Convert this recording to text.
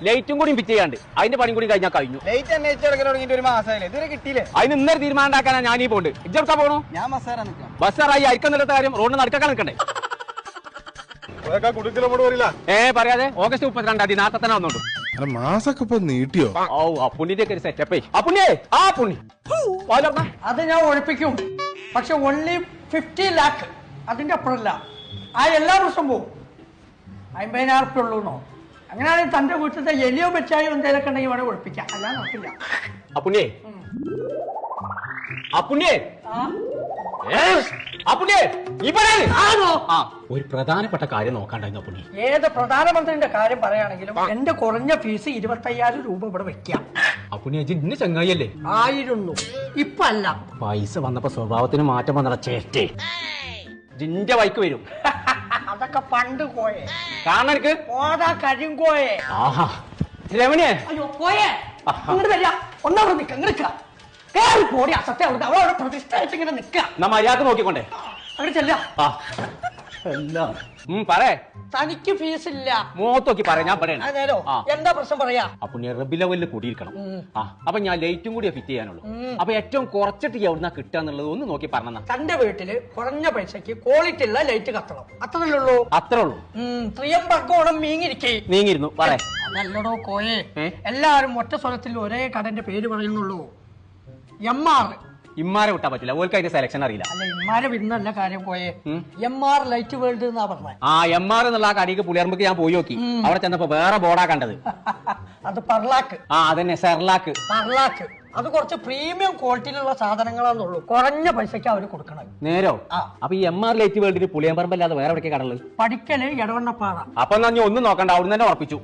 ലൈറ്റും കൂടി ഫിറ്റ് ചെയ്യാണ്ട് അതിന്റെ പണി കൂടി കഴിഞ്ഞാൽ കഴിഞ്ഞു. ലൈറ്റ് അന്വേഷിച്ചു ഒരു മാസമായില്ലേ, ഇതുവരെ കിട്ടിയില്ലേ? അതിന് ഇന്നൊരു തീരുമാനം ഉണ്ടാക്കാനാ ഞാൻ ഈ പോണ്ട്. ഇജ്ജെടുക്കാൻ പോകണോ? ഞാൻ ബസ്സാറായി അയക്കുന്നില്ലാത്ത കാര്യം റോഡിന് നടക്കാൻ നിൽക്കണ്ടേ? പറയാതെ ഓഗസ്റ്റ് 32 നാളെ തന്നെ വന്നോണ്ടു. മാസൊക്കെ ഇപ്പൊ നീട്ടിയോ? ഓ അപ്പുണ്ണിന്റെ ഒക്കെ ഒരു സെറ്റപ്പേ. അപ്പുണ്ണിയേ ആ പുണ്ണി അത് ഞാൻ ഒഴിപ്പിക്കും. പക്ഷെ only 50 lakh, അതിന്റെ അപ്പുറമല്ല. ആ എല്ലാ വർഷം പോവും. 50,000 ഉറുപ്പിക ഉള്ളൂന്നോ? അങ്ങനെയാണെങ്കിൽ തന്റെ വീട്ടിലത്തെ എലിയോ വെച്ചായോ എന്തെങ്കിലുമൊക്കെ ഉണ്ടെങ്കിൽ ഇവിടെ ഒഴിപ്പിക്കാം. അല്ലാതെ നോക്കില്ല. അപ്പുണ്ണിയേ അപ്പുണ്ണിയേ അപ്പുണ്ണിയേ ഒരു പ്രധാനപ്പെട്ട കാര്യം നോക്കാണ്ടായിരുന്നു അപ്പുണ്ണി. ഏത് പ്രധാനമന്ത്രിന്റെ കാര്യം പറയുകയാണെങ്കിലും എന്റെ കുറഞ്ഞ ഫീസ് 25,000 രൂപ ഇവിടെ വെക്കാം. അപ്പുണ്ണി ഇന്ന് ചങ്ങായിയല്ലേ? ആയിരുന്നു, ഇപ്പൊ അല്ല. പൈസ വന്നപ്പോ സ്വഭാവത്തിന് മാറ്റം വന്ന ചേട്ടേ ജിന്റെ വൈക്ക് വരും. അതൊക്കെ പണ്ട് കോയെ കാണാനക്ക് ഓതാ കരിങ്കോയെ. ആഹാ രമണിയെ അയ്യോ കോയെ അങ്ങോട്ട് വരിക. ഒന്നാമത് നിൽക്ക നിൽക്കുക പോടി. അസത്യം അവളവിടെ പ്രതിഷ്ഠ വെച്ചിങ്ങനെ നിൽക്കുക. എന്നാ മര്യാദ നോക്കിക്കൊണ്ടേ അങ്ങനെ ചെല്ല. പറേ തനിക്ക് ഫീസ് ഇല്ല. മോത്തോക്കി പറയാ ഞാൻ പറയാം. നേരോ എന്താ പ്രശ്നം പറയാ? അപ്പൊ ഞാൻ റബ്ബി ലെവലിൽ കൂടിയിരിക്കണം. അപ്പൊ ഞാൻ ലൈറ്റും കൂടിയാ ഫിറ്റ് ചെയ്യാനുള്ളൂ. അപ്പൊ ഏറ്റവും കുറച്ചിട്ട് എവിടുന്നാ കിട്ടുക എന്നുള്ളത് ഒന്ന് നോക്കി പറഞ്ഞ. തന്റെ വീട്ടില് കുറഞ്ഞ പൈസക്ക് ക്വാളിറ്റി ഉള്ള ലൈറ്റ് കത്തണം, അത്രല്ലേ ഉള്ളൂ? അത്രേ ഉള്ളൂ. ത്രിയമ്പക്കോണം നീങ്ങിയിരുന്നു പറേ. അതല്ലടോ കോയെ, എല്ലാവരും ഒറ്റ സ്വരത്തിൽ ഒരേ കടന്റെ പേര് പറയുന്നുള്ളൂ. MR. ഇമ്മാരെ വിട്ടാ പറ്റില്ല, ഓൾക്ക് അതിന്റെ സെലക്ഷൻ അറിയില്ല. അല്ല ഇമ്മാരെ വിരുന്നല്ല കാര്യം കോയെ, MR ലൈറ്റ് വേൾഡ് എന്നാ പറഞ്ഞത്. MR എന്നുള്ള ആ കടിക്ക് പുളിയർമ്പക്ക് ഞാൻ പോയി നോക്കി. അവിടെ ചെന്നപ്പോ വേറെ ബോർഡാ കണ്ടത്. അത് പർലാക്ക്. അതന്നെ സെർലാക്ക്. പർലാക്ക് അത് കുറച്ച് പ്രീമിയം ക്വാളിറ്റിയിലുള്ള സാധനങ്ങളാന്നുള്ളൂ. കുറഞ്ഞ പൈസക്ക് അവര് കൊടുക്കണം. നേരോ? അപ്പൊ ഈ MR ലൈറ്റ് വേൾഡിന് പുളിയമ്പറമ്പല്ലാതെ വേറെ എവിടേക്ക് കടല്? പഠിക്കല് എടവണ്ണപ്പാറ. അപ്പൊ ഞാൻ ഒന്നും നോക്കണ്ട, അവിടുന്ന് തന്നെ ഉറപ്പിച്ചു.